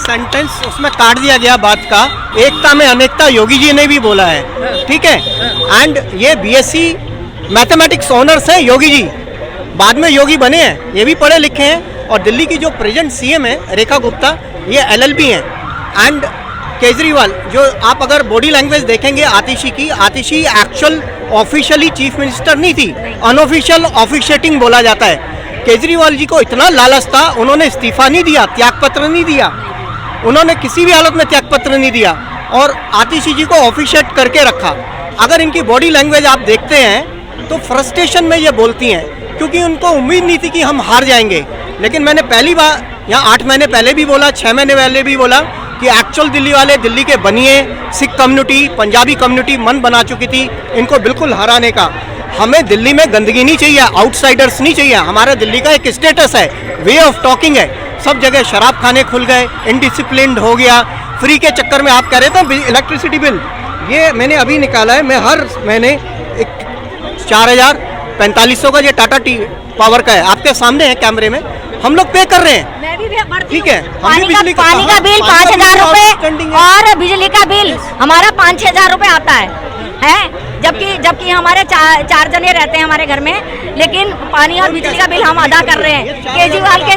Sentence उसमें काट दिया गया बात का, एकता में अनेकता योगी जी ने भी बोला है, ठीक है। एंड ये बीएससी मैथमेटिक्स ऑनर्स है योगी जी, बाद में योगी बने हैं, ये भी पढ़े लिखे हैं। और दिल्ली की जो प्रेजेंट सीएम है रेखा गुप्ता, ये एलएलबी हैं। एंड केजरीवाल, जो आप अगर बॉडी लैंग्वेज देखेंगे आतिशी की, आतिशी एक्चुअल ऑफिशियली चीफ मिनिस्टर नहीं थी, अनऑफिशियल ऑफिशिएटिंग बोला जाता है। केजरीवाल जी को इतना लालच था, उन्होंने इस्तीफा नहीं दिया, त्यागपत्र नहीं दिया, उन्होंने किसी भी हालत में त्यागपत्र नहीं दिया और आतिशी जी को ऑफिशिएट करके रखा। अगर इनकी बॉडी लैंग्वेज आप देखते हैं तो फ्रस्ट्रेशन में ये बोलती हैं, क्योंकि उनको उम्मीद नहीं थी कि हम हार जाएंगे। लेकिन मैंने पहली बार यहाँ 8 महीने पहले भी बोला, 6 महीने पहले भी बोला कि एक्चुअल दिल्ली वाले, दिल्ली के बनिए, सिख कम्युनिटी, पंजाबी कम्युनिटी मन बना चुकी थी इनको बिल्कुल हराने का। हमें दिल्ली में गंदगी नहीं चाहिए, आउटसाइडर्स नहीं चाहिए। हमारे दिल्ली का एक स्टेटस है, वे ऑफ टॉकिंग है। सब जगह शराब खाने खुल गए, इनडिसिप्लिन्ड हो गया, फ्री के चक्कर में। आप कह रहे थे इलेक्ट्रिसिटी बिल, ये मैंने अभी निकाला है, मैं हर महीने 4,4500 का ये टाटा टी पावर का है, आपके सामने है कैमरे में, हम लोग पे कर रहे हैं। मैं भी ठीक है, पानी का बिल 5,000 रुपए और बिजली का बिल हमारा 5-6 हजार रुपए आता है। जबकि हमारे 4 जने रहते हैं हमारे घर में, लेकिन पानी और बिजली का बिल हम अदा कर रहे हैं केजरीवाल के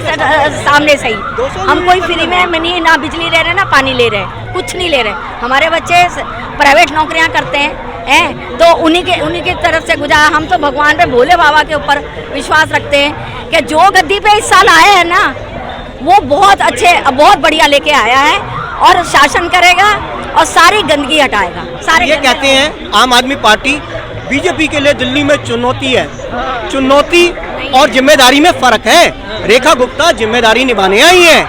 सामने से ही। हम कोई फ्री में नहीं, ना बिजली ले रहे ना पानी ले रहे, कुछ नहीं ले रहे। हमारे बच्चे प्राइवेट नौकरियां करते हैं तो उन्हीं की तरफ से गुजारा। हम तो भगवान पे, भोले बाबा के ऊपर विश्वास रखते हैं कि जो गद्दी पे इस साल आए हैं ना, वो बहुत अच्छे, बहुत बढ़िया लेके आया है और शासन करेगा और सारी गंदगी हटाएगा। सारे ये कहते हैं आम आदमी पार्टी बीजेपी के लिए दिल्ली में चुनौती है। चुनौती और जिम्मेदारी में फर्क है। रेखा गुप्ता जिम्मेदारी निभाने आई है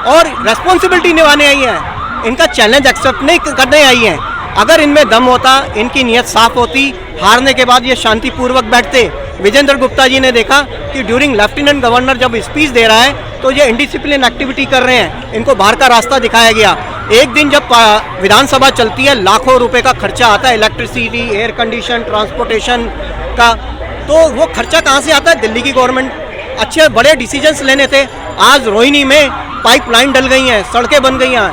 और रेस्पॉन्सिबिलिटी निभाने आई है, इनका चैलेंज एक्सेप्ट नहीं करने आई है। अगर इनमें दम होता, इनकी नीयत साफ होती, हारने के बाद ये शांतिपूर्वक बैठते। विजेंद्र गुप्ता जी ने देखा कि ड्यूरिंग लेफ्टिनेंट गवर्नर जब स्पीच दे रहा है तो ये इंडिसिप्लिन एक्टिविटी कर रहे हैं, इनको बाहर का रास्ता दिखाया गया। एक दिन जब विधानसभा चलती है, लाखों रुपए का खर्चा आता है, इलेक्ट्रिसिटी, एयर कंडीशन, ट्रांसपोर्टेशन का, तो वो खर्चा कहाँ से आता है? दिल्ली की गवर्नमेंट। अच्छे बड़े डिसीजंस लेने थे। आज रोहिणी में पाइपलाइन डल गई हैं, सड़कें बन गई हैं,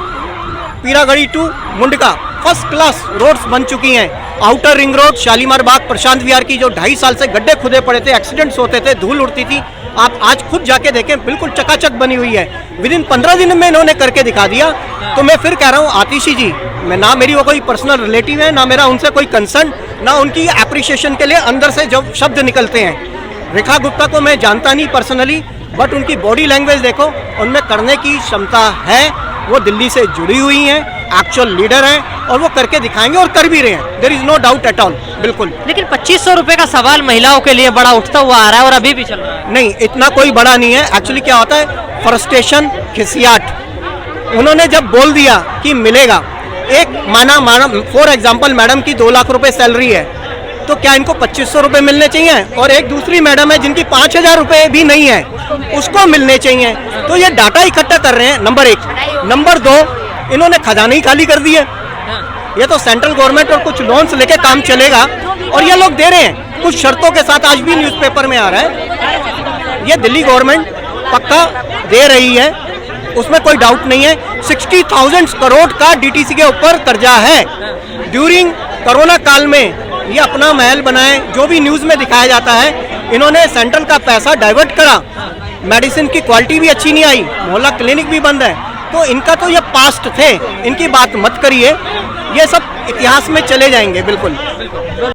Peeragarhi to Mundka first class roads बन चुकी हैं। Outer ring road, Shalimar Bagh, Prashant Vihar की जो 2.5 साल से गड्ढे खुदे पड़े थे, एक्सीडेंट्स होते थे, धूल उड़ती थी, आप आज खुद जाके देखें, बिल्कुल चकाचक बनी हुई है। विदिन 15 दिन में इन्होंने करके दिखा दिया। तो मैं फिर कह रहा हूँ आतिशी जी, मैं ना मेरी वो कोई पर्सनल रिलेटिव है, ना मेरा उनसे कोई कंसर्न, ना उनकी अप्रिशिएशन के लिए अंदर से जब शब्द निकलते हैं। रेखा गुप्ता को मैं जानता नहीं पर्सनली, बट उनकी बॉडी लैंग्वेज देखो, उनमें करने की क्षमता है। वो दिल्ली से जुड़ी हुई हैं, एक्चुअल लीडर हैं और वो करके दिखाएंगे और कर भी रहे हैं। There is no doubt at all, बिल्कुल। लेकिन 2500 रुपए का सवाल महिलाओं के लिए बड़ा उठता हुआ आ रहा है और अभी भी चल रहा है। नहीं, इतना कोई बड़ा नहीं है। एक्चुअली क्या होता है, फ्रस्ट्रेशन, खिसियाट। उन्होंने जब बोल दिया कि मिलेगा, एक माना फॉर एग्जाम्पल मैडम की 2 लाख रुपए सैलरी है, तो क्या इनको 2500 रुपए मिलने चाहिए? और एक दूसरी मैडम है जिनकी 5000 रुपए भी नहीं है, उसको मिलने चाहिए। तो ये डाटा इकट्ठा कर रहे हैं, नंबर 1। नंबर 2, इन्होंने खजाना ही खाली कर दिया। ये तो सेंट्रल गवर्नमेंट और कुछ लोन्स लेके काम चलेगा और ये लोग दे रहे हैं कुछ शर्तों के साथ। आज भी न्यूज़पेपर में आ रहा है, ये दिल्ली गवर्नमेंट पक्का दे रही है, उसमें कोई डाउट नहीं है। 60,000 करोड़ का डीटीसी के ऊपर कर्जा है। ड्यूरिंग कोरोना काल में ये अपना महल बनाए, जो भी न्यूज़ में दिखाया जाता है, इन्होंने सेंट्रल का पैसा डाइवर्ट करा। मेडिसिन की क्वालिटी भी अच्छी नहीं आई, मोहल्ला क्लिनिक भी बंद है। तो इनका तो ये पास्ट थे, इनकी बात मत करिए, ये सब इतिहास में चले जाएंगे बिल्कुल।